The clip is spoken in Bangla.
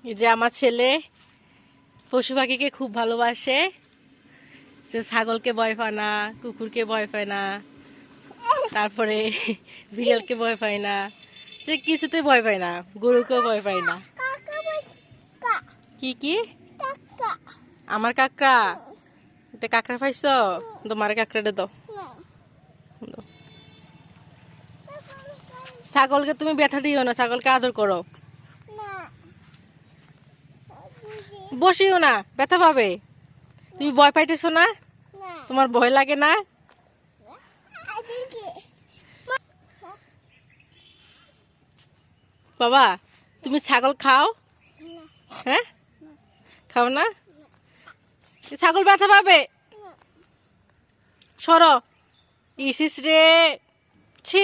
এই যে আমার ছেলে পশু পাখিকে খুব ভালোবাসে, যে ছাগলকে ভয় পায় না, কুকুরকে ভয় পায় না, তারপরে বিড়ালকে ভয় পায় না, সে কিছুতে ভয় পায় না, গরুকেও ভয় পায় না। কি কি আমার কাকড়া? এটা কাকড়া পাইছ? তোমার কাকড়াটা দাও। ছাগলকে তুমি ব্যথা দিও না, ছাগলকে আদর করো। বসিও না, ব্যথা পাবে। তুমি ভয় পাইতেছো না? তোমার ভয় লাগে না? বাবা, তুমি ছাগল খাও? হ্যাঁ, খাও না? ছাগল ব্যথা পাবে। সরো। ইসিস রে, ছি।